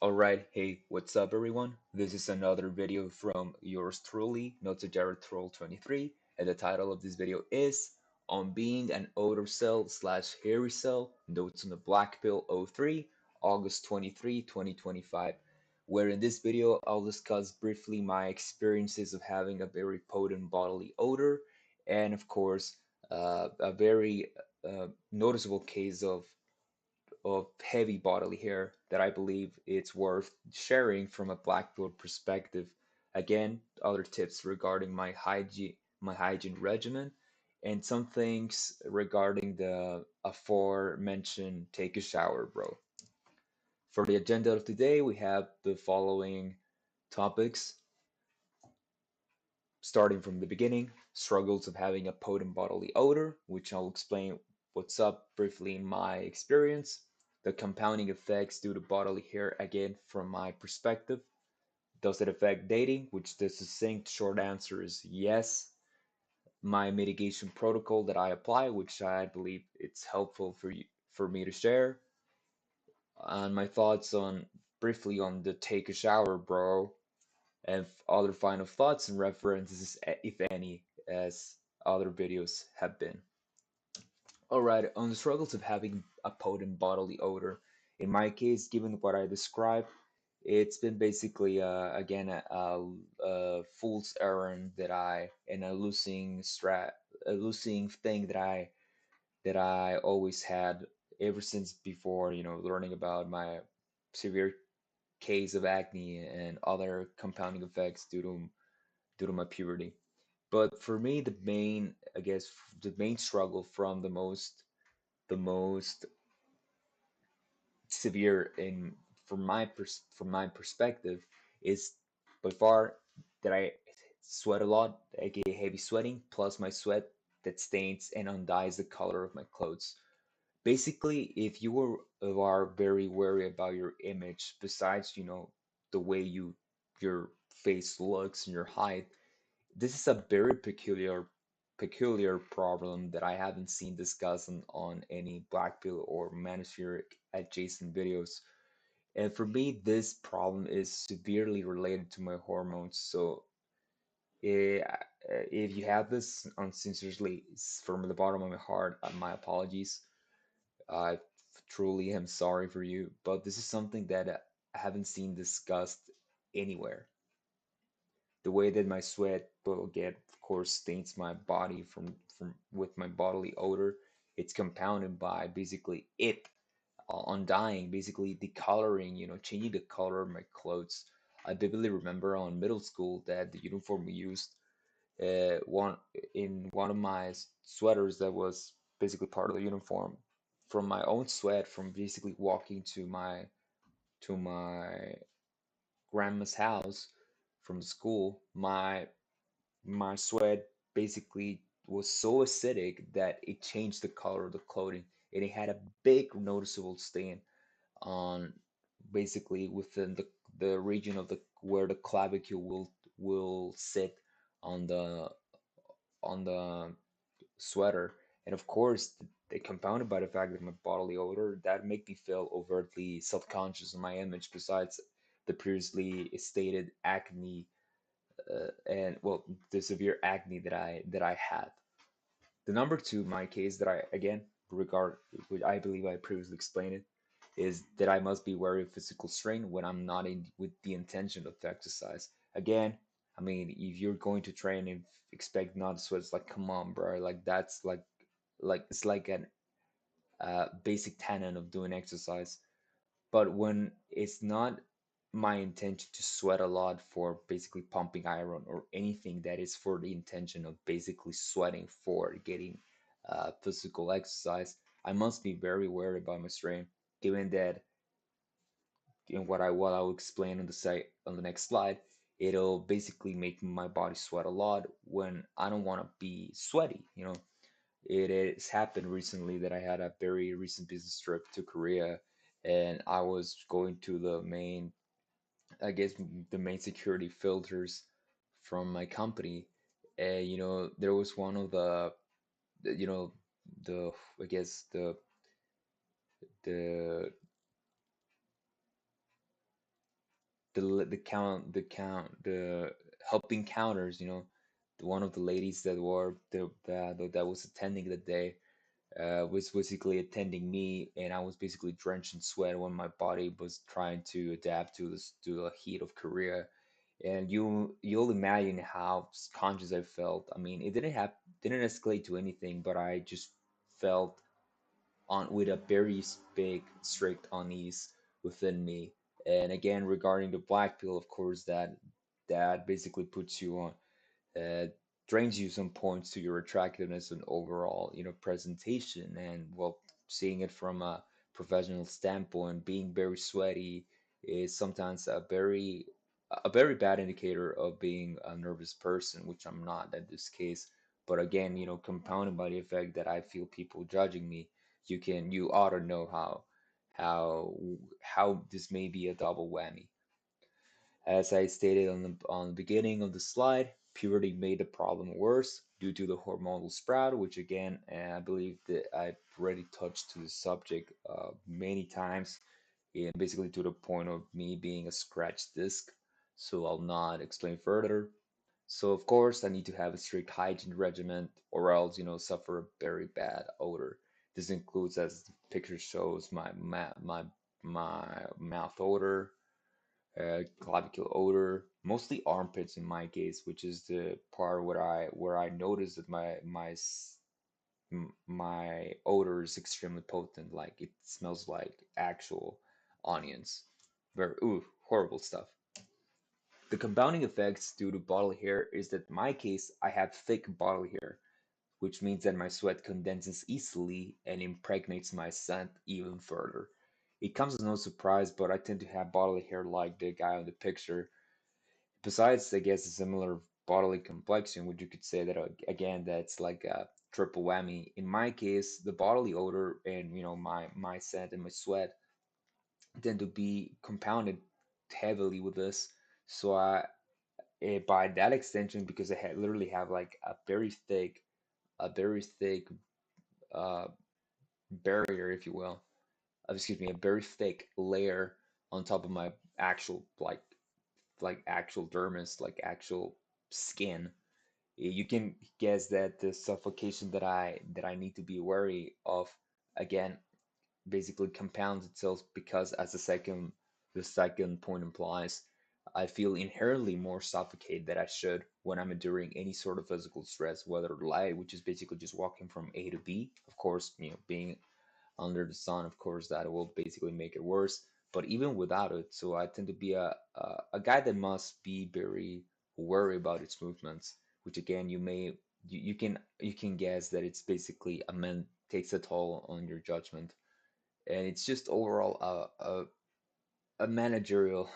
Alright, hey, what's up everyone? This is another video from yours truly, Not so Jared Troll 23, and the title of this video is On Being an Odor-cel slash Hairy-cel, Notes on the Blackpill '03, August 23, 2025, where in this video I'll discuss briefly my experiences of having a very potent bodily odor, and of course, a very noticeable case of heavy bodily hair that I believe it's worth sharing from a black belt perspective. Again, other tips regarding my hygiene regimen and some things regarding the aforementioned take a shower, bro. For the agenda of today, we have the following topics, starting from the beginning: struggles of having a potent bodily odor, which I'll explain what's up briefly in my experience, the compounding effects due to bodily hair, again from my perspective. Does it affect dating? Which the succinct short answer is yes. My mitigation protocol that I apply, which I believe it's helpful for me to share, and my thoughts on briefly on the take a shower, bro, and other final thoughts and references, if any, as other videos have been. Alright, on the struggles of having a potent bodily odor. In my case, given what I described, it's been basically again a fool's errand and a losing thing that I always had ever since before, learning about my severe case of acne and other compounding effects due to my puberty. But for me, I guess, the main struggle from the most severe in from my perspective is by far that I sweat a lot, aka heavy sweating, plus my sweat that stains and undyes the color of my clothes. Basically, if you are very wary about your image, besides the way your face looks and your height, this is a very peculiar problem that I haven't seen discussed on any blackpill or manuspheric adjacent videos. And for me, this problem is severely related to my hormones. So eh, if you have this, sincerely, from the bottom of my heart, my apologies. I truly am sorry for you, but this is something that I haven't seen discussed anywhere. The way that my sweat will get, of course, stains my body from with my bodily odor. It's compounded by basically it undying, basically decoloring, changing the color of my clothes. I vividly remember on middle school that the uniform we used, one of my sweaters that was basically part of the uniform, from my own sweat, from basically walking to my grandma's house from school, my sweat basically was so acidic that it changed the color of the clothing, and it had a big noticeable stain on basically within the region of the where the clavicule will sit on the sweater. And of course, they compounded by the fact that my bodily odor that make me feel overtly self-conscious of my image, besides the previously stated acne, and well, the severe acne that I had. The number two, in my case, that I again regard, which I believe I previously explained it, is that I must be wary of physical strain when I'm not in with the intention of exercise. Again, I mean, if you're going to train and expect not to sweat, it's like, come on, bro. Like that's like it's like an basic tenet of doing exercise. But when it's not my intention to sweat a lot for basically pumping iron or anything that is for the intention of basically sweating for getting physical exercise, I must be very wary about my strain, given that in what I'll explain on the site on the next slide, it'll basically make my body sweat a lot when I don't want to be sweaty. It has happened recently that I had a very recent business trip to Korea, and I was going to I guess, the main security filters from my company, and there was one of the you know, the I guess the the helping counters, one of the ladies that were that was attending the day was basically attending me, and I was basically drenched in sweat when my body was trying to adapt to this to the heat of Korea. And you'll imagine how conscious I felt. I mean, it didn't escalate to anything, but I just felt on with a very big strict unease within me. And again, regarding the black pill, of course, that basically puts you on uh, drains you some points to your attractiveness and overall, presentation. And well, seeing it from a professional standpoint, being very sweaty is sometimes a very bad indicator of being a nervous person, which I'm not in this case. But again, compounded by the effect that I feel people judging me, you ought to know how how this may be a double whammy. As I stated on the beginning of the slide, puberty made the problem worse due to the hormonal sprout, which again, I believe that I've already touched to the subject many times, and basically to the point of me being a scratch disc. So I'll not explain further. So of course, I need to have a strict hygiene regimen, or else, suffer a very bad odor. This includes, as the picture shows, my mouth odor, clavicle odor, mostly armpits in my case, which is the part where I notice that my odor is extremely potent. Like it smells like actual onions. Very horrible stuff. The compounding effects due to bodily hair is that in my case I have thick bodily hair, which means that my sweat condenses easily and impregnates my scent even further. It comes as no surprise, but I tend to have bodily hair like the guy on the picture. Besides, I guess a similar bodily complexion, which you could say that again, that's like a triple whammy. In my case, the bodily odor and my scent and my sweat tend to be compounded heavily with this. So by that extension, because literally have like a very thick uh, barrier, if you will, excuse me, a very thick layer on top of my actual like actual dermis, like actual skin. You can guess that the suffocation that I need to be wary of again basically compounds itself because as the second point implies, I feel inherently more suffocated than I should when I'm enduring any sort of physical stress, whether light, which is basically just walking from A to B. Of course, being under the sun, of course, that will basically make it worse. But even without it, so I tend to be a guy that must be very wary about its movements, which again you can guess that it's basically a man takes a toll on your judgment, and it's just overall a managerial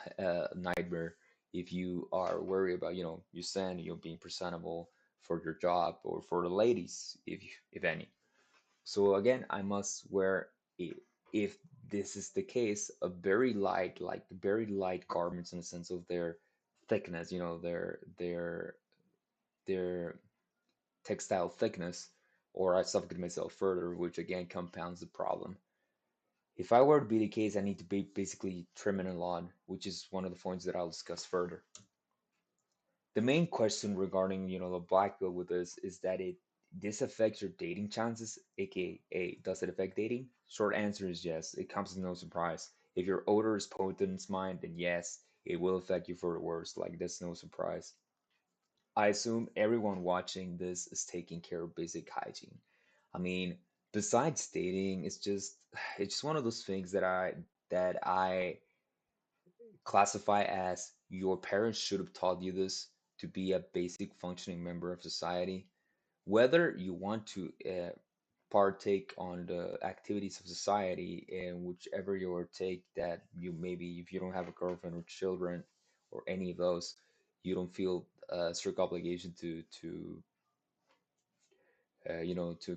nightmare if you are worried about your stand, being presentable for your job or for the ladies if any. So again, I must wear, if this is the case, a very light, like very light garments in the sense of their thickness, their textile thickness, or I suffocate myself further, which again compounds the problem. If I were to be the case, I need to be basically trimming a lot, which is one of the points that I'll discuss further. The main question regarding the black pill with this is that this affects your dating chances, aka does it affect dating? Short answer is yes. It comes as no surprise. If your odor is potent in mind, then yes, it will affect you for the worse. Like that's no surprise. I assume everyone watching this is taking care of basic hygiene. I mean, besides dating, it's just one of those things that I classify as your parents should have taught you this to be a basic functioning member of society. Whether you want to partake on the activities of society and whichever your take that you maybe if you don't have a girlfriend or children or any of those, you don't feel a strict obligation to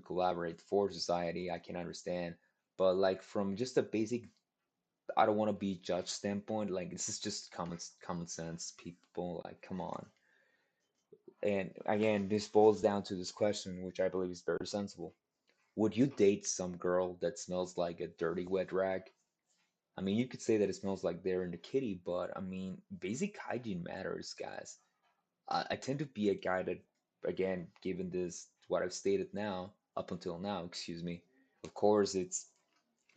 collaborate for society. I can understand, but like from just a basic I don't want to be judged standpoint. Like this is just common sense. People like come on. And again, this boils down to this question, which I believe is very sensible. Would you date some girl that smells like a dirty wet rag? I mean, you could say that it smells like they're in the kitty, but I mean, basic hygiene matters, guys. I tend to be a guy that, again, given this, what I've stated now, up until now, excuse me, of course, it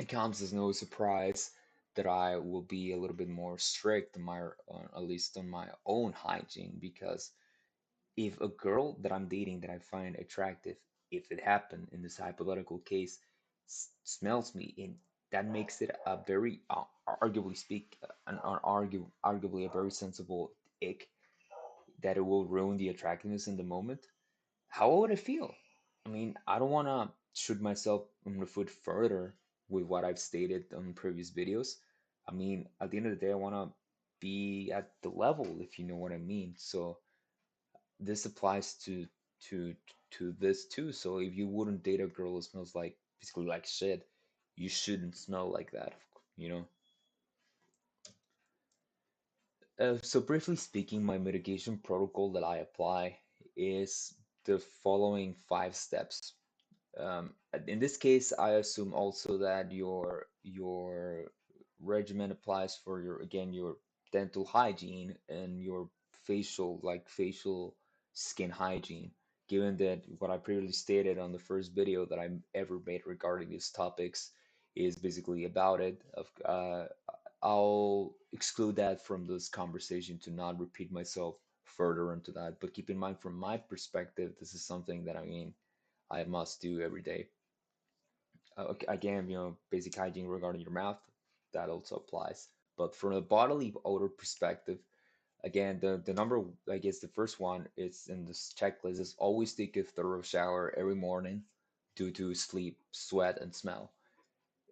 comes as no surprise that I will be a little bit more strict on at least on my own hygiene, because if a girl that I'm dating that I find attractive, if it happened in this hypothetical case, smells me, and that makes it a very, arguably arguably a very sensible ick, that it will ruin the attractiveness in the moment, how would I feel? I mean, I don't want to shoot myself on the foot further with what I've stated on previous videos. I mean, at the end of the day, I want to be at the level, if you know what I mean. So this applies to to this too. So if you wouldn't date a girl who smells like basically like shit, you shouldn't smell like that, you know. So briefly speaking, my mitigation protocol that I apply is the following 5 steps. In this case, I assume also that your regimen applies for your, again, your dental hygiene and your facial skin hygiene. Given that what I previously stated on the first video that I ever made regarding these topics is basically about it. I'll exclude that from this conversation to not repeat myself further into that. But keep in mind, from my perspective, this is something that, I mean, I must do every day. Okay, again, basic hygiene regarding your mouth, that also applies. But from a bodily odor perspective, again, the number, I guess the first one is in this checklist is always take a thorough shower every morning due to sleep, sweat, and smell.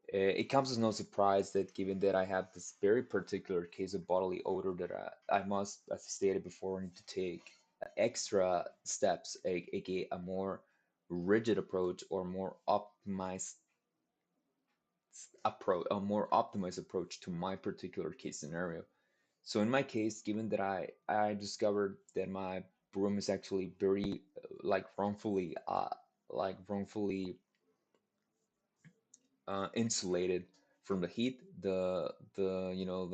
It comes as no surprise that given that I have this very particular case of bodily odor that I must, as I stated before, need to take extra steps, aka a more rigid approach or a more optimized approach to my particular case scenario. So in my case, given that I discovered that my room is actually very wrongfully insulated from the heat, the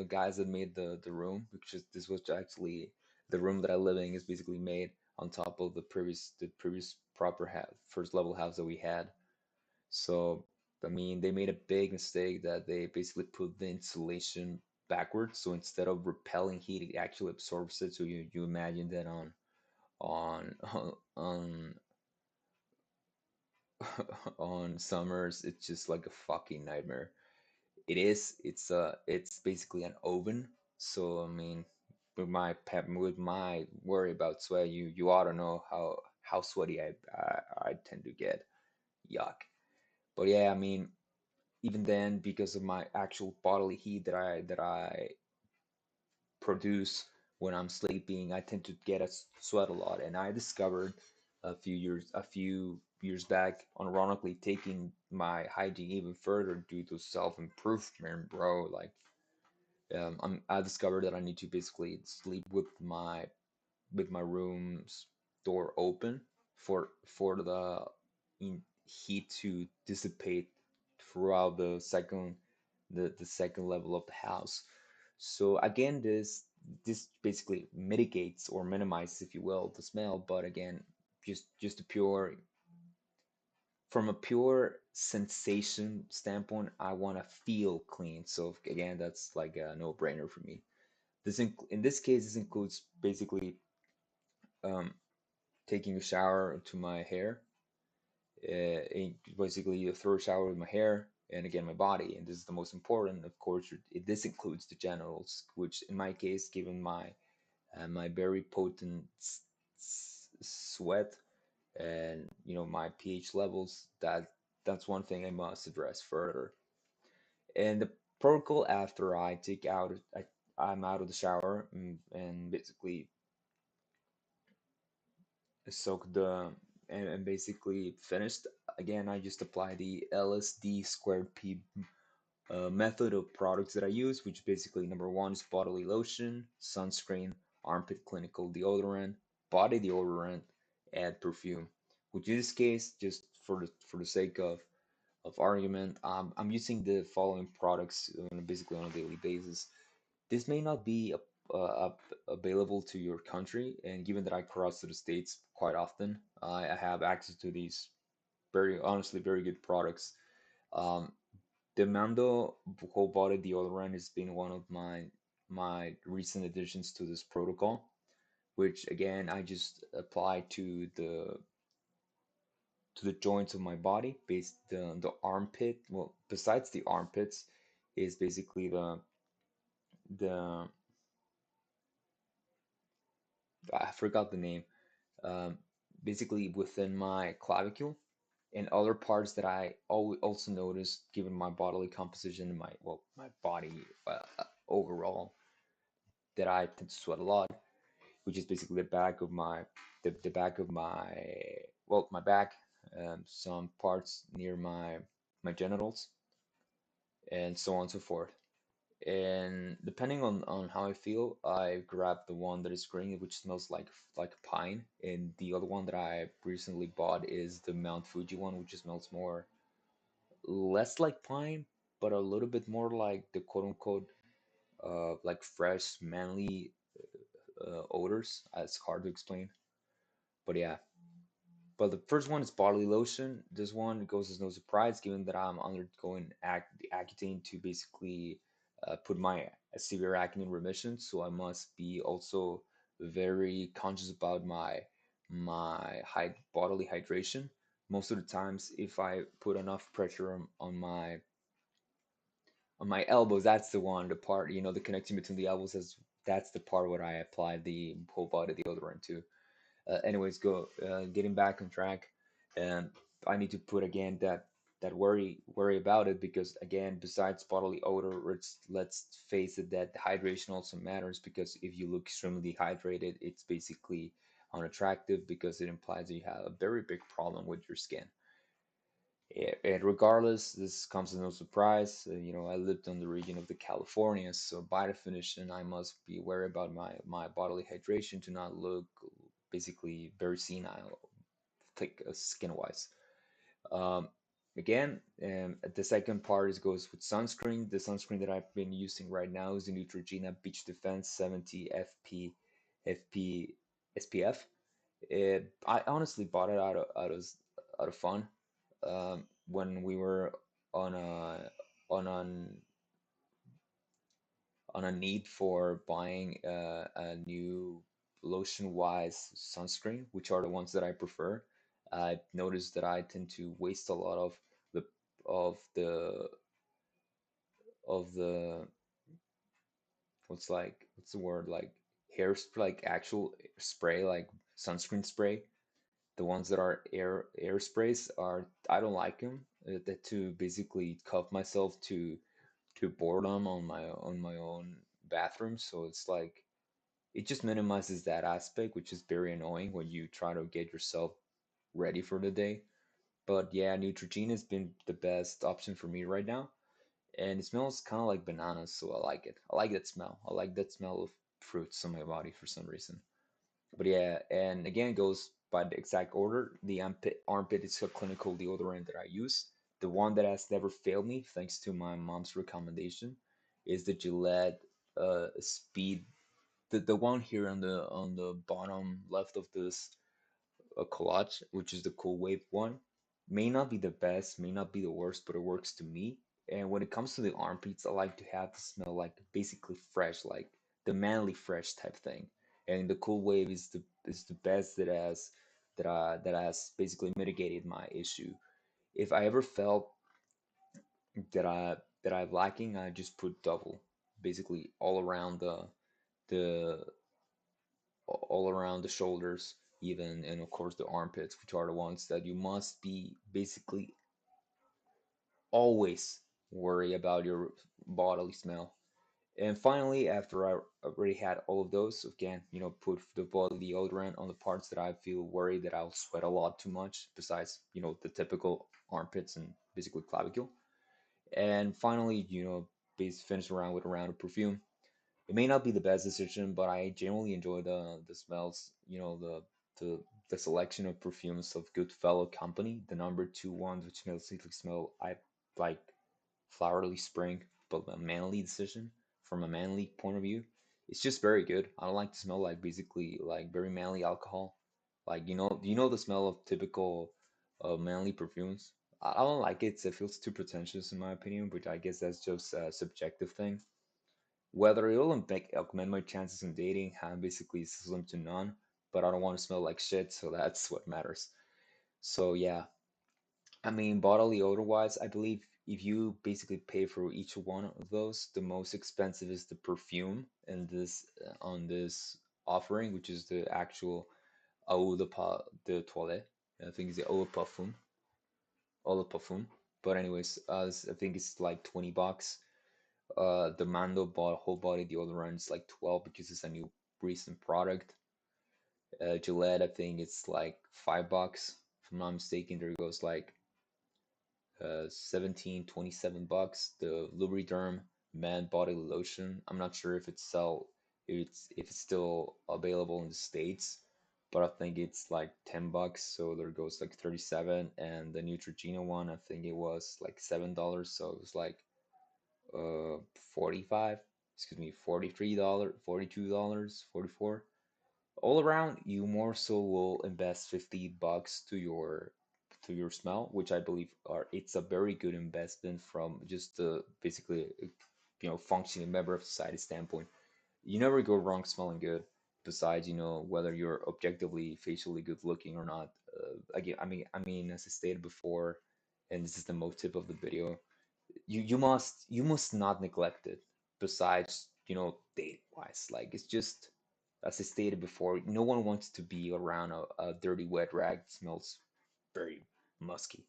guys that made the room, because this was actually the room that I live in, is basically made on top of the previous proper first level house that we had. So, I mean, they made a big mistake that they basically put the insulation backwards. So instead of repelling heat, it actually absorbs it. So you imagine that on on on summers, it's just like a fucking nightmare. It is. It's basically an oven. So I mean, with my worry about sweat, you ought to know how sweaty I tend to get. Yuck. But yeah, I mean, even then, because of my actual bodily heat that I produce when I'm sleeping, I tend to get a sweat a lot. And I discovered a few years back, unironically, taking my hygiene even further due to self-improvement, bro. Like, I discovered that I need to basically sleep with my room's door open for the heat to dissipate throughout the second level of the house. So again, this basically mitigates or minimizes, if you will, the smell. But again, just a pure from a pure sensation standpoint, I want to feel clean. So again, that's like a no-brainer for me. In this case, this includes basically um, taking a shower to my hair, basically a thorough shower with my hair and again my body. And this is the most important, of course. This includes the genitals, which in my case, given my very potent sweat and my pH levels, that's one thing I must address further. And the protocol after I'm out of the shower, and basically soak the and basically finished. Again, I just apply the LSD squared P method of products that I use, which basically number one is bodily lotion, sunscreen, armpit clinical deodorant, body deodorant, and perfume. Which in this case, just for the sake of of argument, I'm using the following products basically on a daily basis. This may not be available to your country, and given that I cross to the States quite often, I have access to these very honestly very good products. Um, the Mando whole body deodorant has been one of my recent additions to this protocol, which again I just apply to the joints of my body, based the armpit. Well, besides the armpits, is basically the I forgot the name. Um, Basically within my clavicle and other parts that I also noticed, given my bodily composition and my body overall, that I tend to sweat a lot, which is basically the back of the back of my back, some parts near my genitals, and so on and so forth. And depending on how I feel, I grab the one that is green, which smells like pine, and the other one that I recently bought is the Mount Fuji one, which smells more less like pine, but a little bit more like the quote unquote like fresh, manly odors. It's hard to explain, but yeah. But the first one is bodily lotion. This one goes as no surprise, given that I'm undergoing Accutane to basically put my severe acne in remission. So I must be also very conscious about my bodily hydration. Most of the times, if I put enough pressure on my elbows, that's the one, the part, the connection between the elbows, that's the part where I apply the whole body deodorant to. Anyways, getting back on track, and I need to put again that worry about it, because again, besides bodily odor, let's face it that hydration also matters, because if you look extremely dehydrated, it's basically unattractive, because it implies that you have a very big problem with your skin. And regardless, this comes as no surprise. I lived in the region of the California, so by definition, I must be aware about my bodily hydration to not look basically very senile, like skin wise. Um, Again, the second part is goes with sunscreen. The sunscreen that I've been using right now is the Neutrogena Beach Defense 70 FP SPF. I honestly bought it out of fun, when we were on a on an on a need for buying a new lotion-wise sunscreen, which are the ones that I prefer. I noticed that I tend to waste a lot the of the of the what's the word, like like actual spray, like sunscreen spray. The ones that are air sprays are, I don't like them. That to basically cuff myself to boredom on my own bathroom. So it's like it just minimizes that aspect, which is very annoying when you try to get yourself ready for the day. But yeah, Neutrogena has been the best option for me right now, and it smells kind of like bananas, so I like it. I like that smell. I like that smell of fruits on my body for some reason. But yeah, and again, it goes by the exact order. The armpit is a clinical deodorant that I use. The one that has never failed me, thanks to my mom's recommendation, is the Gillette Speed. The one here on the bottom left of this collage, which is the cool wave one, may not be the best, may not be the worst, but it works to me. And when it comes to the armpits, I like to have the smell like basically fresh, like the manly fresh type thing. And the cool wave is the best that has basically mitigated my issue. If I ever felt that I'm lacking, I just put double, basically the all around the shoulders, even, and of course the armpits, which are the ones that you must be basically always worry about your bodily smell. And finally, after I already had all of those, again, put the body deodorant on the parts that I feel worried that I'll sweat a lot too much, besides, the typical armpits and basically clavicle. And finally, finish around with a round of perfume. It may not be the best decision, but I generally enjoy the smells, the the selection of perfumes of Goodfellow Company, the number two ones, which basically smell I like flowery spring, but a manly decision from a manly point of view. It's just very good. I don't like to smell like basically like very manly alcohol. Like you know the smell of typical manly perfumes. I don't like it. It feels too pretentious in my opinion, but I guess that's just a subjective thing. Whether it'll augment my chances in dating, I'm basically slim to none. But I don't want to smell like shit, so that's what matters. So yeah, I mean, bodily odor wise, I believe if you basically pay for each one of those, the most expensive is the perfume and this on this offering, which is the actual eau de toilette. I think it's the eau de parfum. But anyways, I think it's like 20 bucks. The Mando whole body deodorant is like 12 because it's a new recent product. Gillette, I think it's like 5 bucks. If I'm not mistaken, there goes like 17, 27 bucks. The Lubriderm Man Body Lotion. I'm not sure if it's still available in the States, but I think it's like 10 bucks. So there goes like 37. And the Neutrogena one, I think it was like $7. So it was like 45, excuse me, $43, $42, 44. All around, you more so will invest 50 bucks to your smell, which I believe are it's a very good investment from just the basically functioning member of society standpoint. You never go wrong smelling good. Besides, whether you're objectively facially good looking or not. Again, as I stated before, and this is the motive of the video, you must not neglect it. Besides, date wise, like it's just as I stated before, no one wants to be around a dirty wet rag that smells very musky.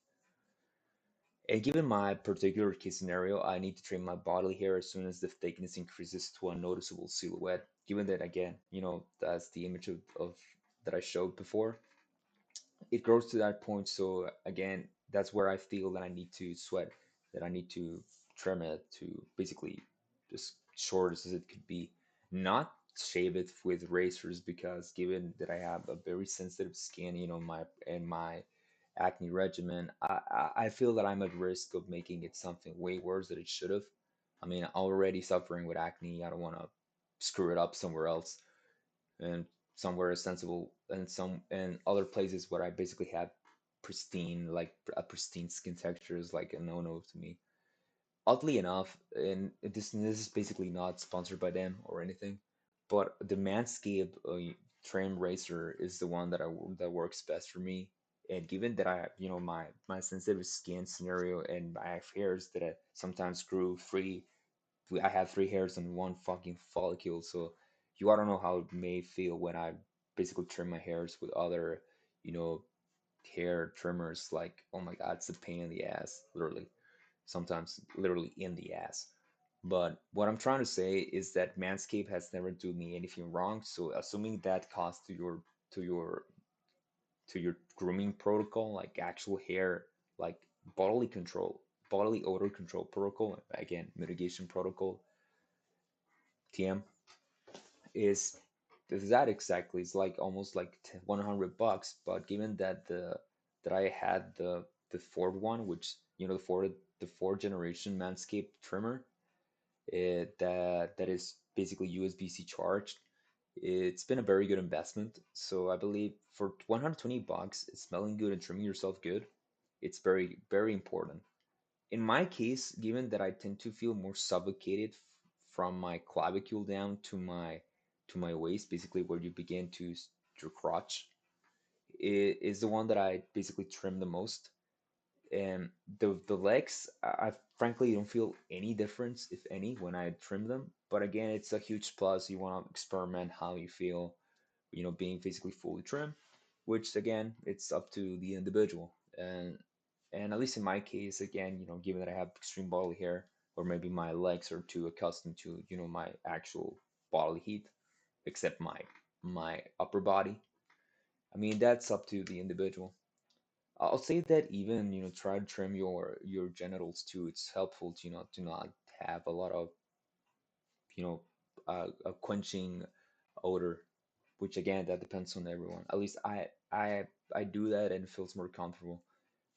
And given my particular case scenario, I need to trim my bodily hair as soon as the thickness increases to a noticeable silhouette. Given that again, that's the image of that I showed before, it grows to that point. So again, that's where I feel that I need to sweat, that I need to trim it to basically just short as it could be, not shave it with razors because given that I have a very sensitive skin, my acne regimen, I feel that I'm at risk of making it something way worse than it should have. I mean, already suffering with acne. I don't want to screw it up somewhere else and somewhere sensible and some and other places where I basically have pristine like a pristine skin texture is like a no-no to me. Oddly enough, and this is basically not sponsored by them or anything, but the Manscaped trim razor is the one that works best for me. And given that I have, my sensitive skin scenario and I have hairs that I sometimes grew free I have three hairs on one fucking follicle, so I don't know how it may feel when I basically trim my hairs with other, you know, hair trimmers. Like, oh my god, it's a pain in the ass, literally. Sometimes literally in the ass. But what I'm trying to say is that Manscaped has never done me anything wrong. So assuming that cost to your to your grooming protocol, like actual hair, like bodily control, bodily odor control protocol, again, mitigation protocol, TM is that exactly? It's like almost like 100 bucks. But given that that I had the Ford one, which the Ford generation Manscaped trimmer, that is basically USB-C charged. It's been a very good investment. So I believe for 120 bucks, it's smelling good and trimming yourself good. It's very very important. In my case, given that I tend to feel more suffocated from my clavicle down to my waist, basically where you begin to your crotch, is the one that I basically trim the most. And the legs, I frankly don't feel any difference, if any, when I trim them. But again, it's a huge plus. You want to experiment how you feel, being physically fully trimmed, which again, it's up to the individual. And at least in my case, again, given that I have extreme bodily hair, or maybe my legs are too accustomed to, my actual bodily heat, except my upper body. I mean, that's up to the individual. I'll say that even, try to trim your genitals too. It's helpful to, to not have a lot of, a quenching odor. which again that depends on everyone. At least I do that and it feels more comfortable.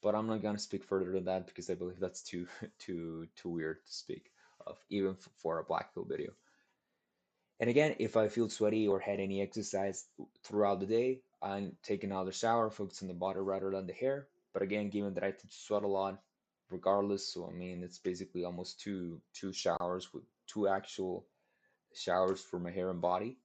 But I'm not gonna speak further than that because I believe that's too too weird to speak of, even for a black pill video. And again, if I feel sweaty or had any exercise throughout the day, I take another shower, focus on the body rather than the hair. But again, given that I tend to sweat a lot, regardless, so I mean it's basically almost two showers with two actual showers for my hair and body.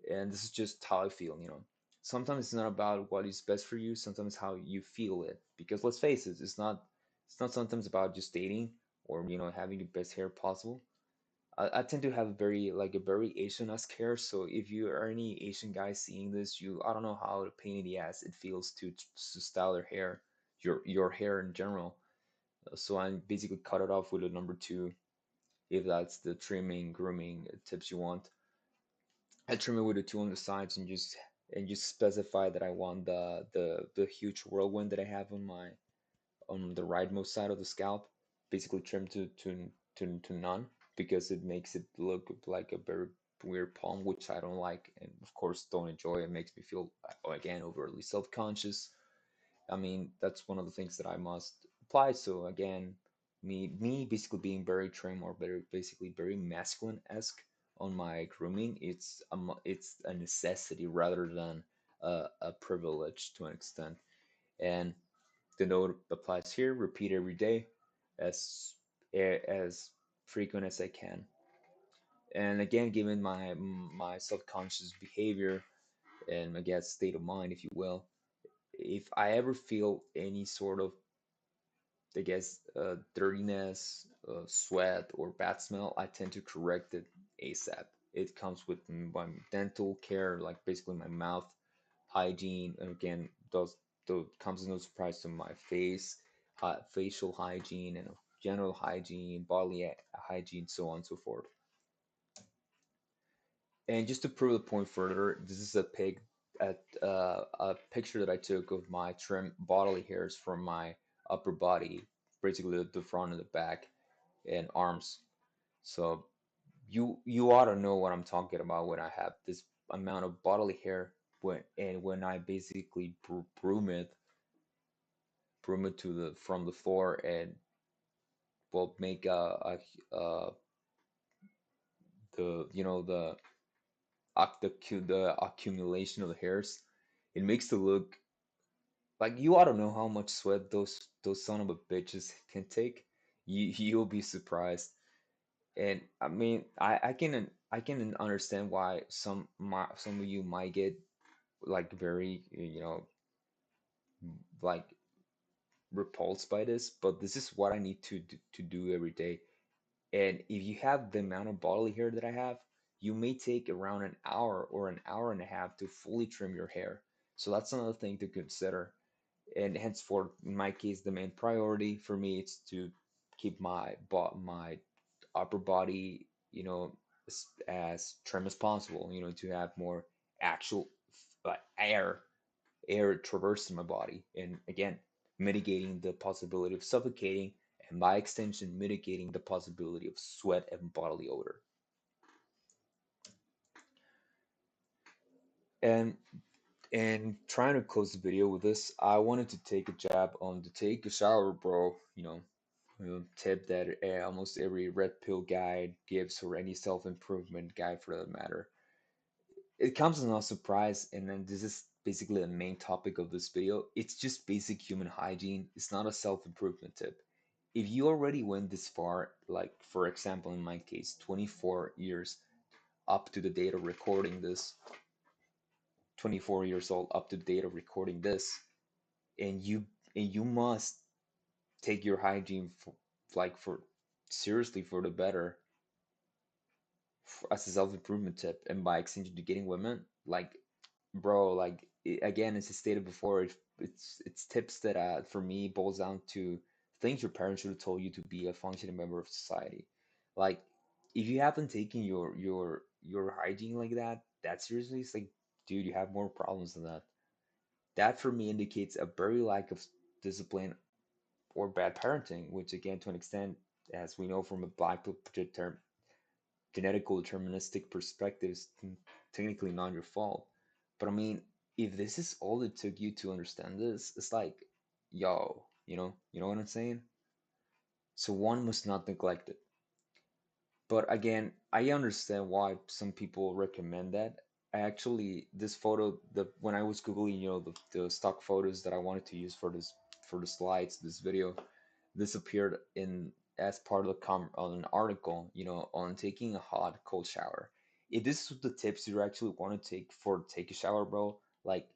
And this is just how I feel, you know. Sometimes it's not about what is best for you, sometimes how you feel it. Because let's face it, it's not sometimes about just dating or having the best hair possible. I tend to have a very Asian-esque hair, so if you are any Asian guy seeing this, I don't know how a pain in the ass it feels to style your hair, your hair in general. So I basically cut it off with a number two, if that's the trimming, grooming tips you want. I trim it with a two on the sides and just specify that I want the huge whirlwind that I have on the rightmost side of the scalp, basically trimmed to none because it makes it look like a very weird palm, which I don't like and of course don't enjoy. It makes me feel again overly self-conscious. I mean, that's one of the things that I must apply. So again, me basically being very trim or very basically very masculine-esque on my grooming, it's a necessity rather than a privilege to an extent. And the note applies here, repeat every day as as frequent as I can. And again, given my subconscious behavior and I guess state of mind, if you will, if I ever feel any sort of dirtiness, sweat, or bad smell, I tend to correct it ASAP. It comes with my dental care, like basically my mouth hygiene, and again, those comes as no surprise to my face, facial hygiene, and general hygiene, bodily hygiene, so on and so forth. And just to prove the point further, this is a picture that I took of my trim bodily hairs from my upper body, basically the front and the back and arms. So you ought to know what I'm talking about when I have this amount of bodily hair when I basically broom it to the from the floor and will make the the accumulation of the hairs. It makes it look like you ought to know how much sweat those son of a bitches can take. You'll be surprised. And I mean, I can understand why some of you might get like very like repulsed by this, but this is what I need to do every day. And if you have the amount of bodily hair that I have, you may take around an hour or an hour and a half to fully trim your hair. So that's another thing to consider. And henceforth, in my case, the main priority for me is to keep my upper body, as trim as possible. To have more actual air traversing my body, and again, mitigating the possibility of suffocating, and by extension, mitigating the possibility of sweat and bodily odor. And trying to close the video with this, I wanted to take a jab on the take a shower, bro. Tip that almost every red pill guide gives, or any self improvement guide for that matter. It comes as no surprise, and then this is basically the main topic of this video. It's just basic human hygiene. It's not a self improvement tip. If you already went this far, like for example, in my case, 24 years up to the date of recording this, 24 years old up to the date of recording this, and you must take your hygiene for seriously for the better as a self improvement tip, and by extension to getting women, like bro, like again, as I stated before, it's tips that for me boils down to things your parents should have told you to be a functioning member of society. Like if you haven't taken your hygiene like that seriously, it's like, dude, you have more problems than that. That for me indicates a very lack of discipline or bad parenting, which again, to an extent, as we know from a black pill genetical deterministic perspective, is technically not your fault. But I mean, if this is all it took you to understand this, it's like, yo, you know what I'm saying? So one must not neglect it. But again, I understand why some people recommend that. I actually, this photo, the when I was googling, the stock photos that I wanted to use for the slides, this video, this appeared in as part of the on an article, on taking a hot cold shower. If this is the tips you actually want to take a shower, bro, like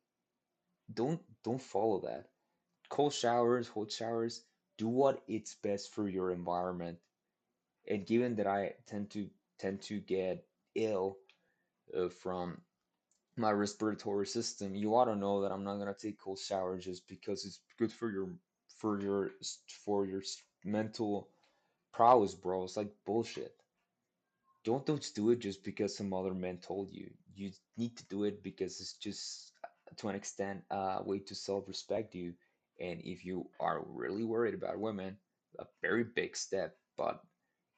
don't follow that. Cold showers, hot showers, do what it's best for your environment. And given that I tend to get ill from my respiratory system, you ought to know that I'm not gonna take cold showers just because it's good for your for your mental prowess, bro. It's like bullshit. Don't do it just because some other man told you. You need to do it because it's just to an extent a way to self-respect you. And if you are really worried about women, a very big step, but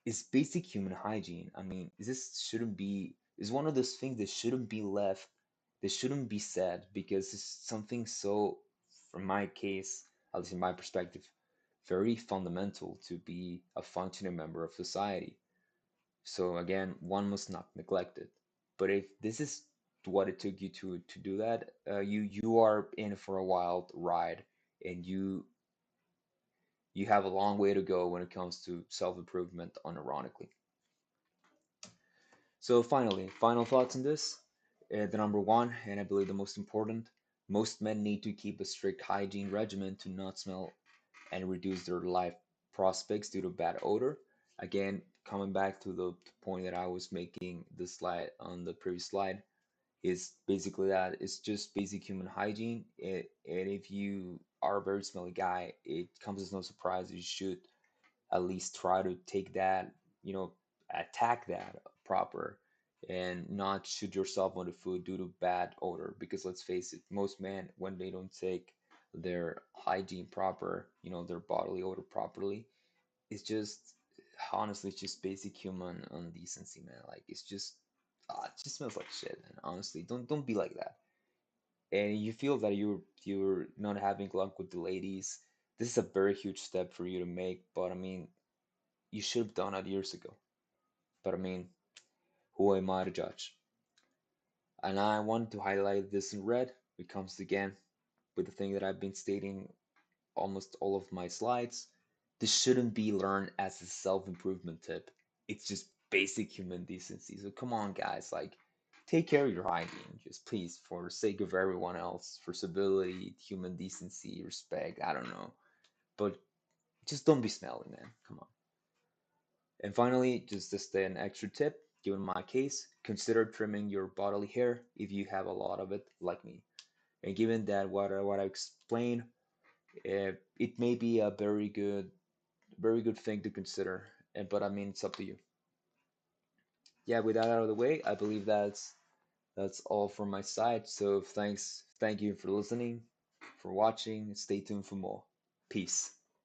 it's basic human hygiene. I mean, this shouldn't be is one of those things that shouldn't be left, that shouldn't be said because it's something so, from my case, at least in my perspective, very fundamental to be a functioning member of society. So again, one must not neglect it. But if this is what it took you to do that, you are in for a wild ride, and you have a long way to go when it comes to self-improvement unironically. So finally, final thoughts on this. The number one, and I believe the most important, most men need to keep a strict hygiene regimen to not smell and reduce their life prospects due to bad odor. Again, coming back to the point that I was making the slide on the previous slide, is basically that it's just basic human hygiene. And if you are a very smelly guy, it comes as no surprise you should at least try to take that, attack that proper, and not shoot yourself on the foot due to bad odor. Because let's face it, most men, when they don't take their hygiene proper, their bodily odor properly, it's just, honestly, it's just basic human indecency, man. Like it's just, it just smells like shit. And honestly, don't be like that. And you feel that you're not having luck with the ladies. This is a very huge step for you to make. But I mean, you should have done it years ago. But I mean, who am I to judge? And I want to highlight this in red. It comes again with the thing that I've been stating almost all of my slides. This shouldn't be learned as a self-improvement tip. It's just basic human decency. So come on, guys, like take care of your hygiene, just please, for the sake of everyone else, for civility, human decency, respect. I don't know, but just don't be smelly, man. Come on. And finally, just an extra tip, given my case, consider trimming your bodily hair if you have a lot of it, like me. And given that what I explained, it may be a very good thing to consider. But I mean, it's up to you. Yeah, with that out of the way, I believe that's all from my side. So thank you for listening, for watching. Stay tuned for more. Peace.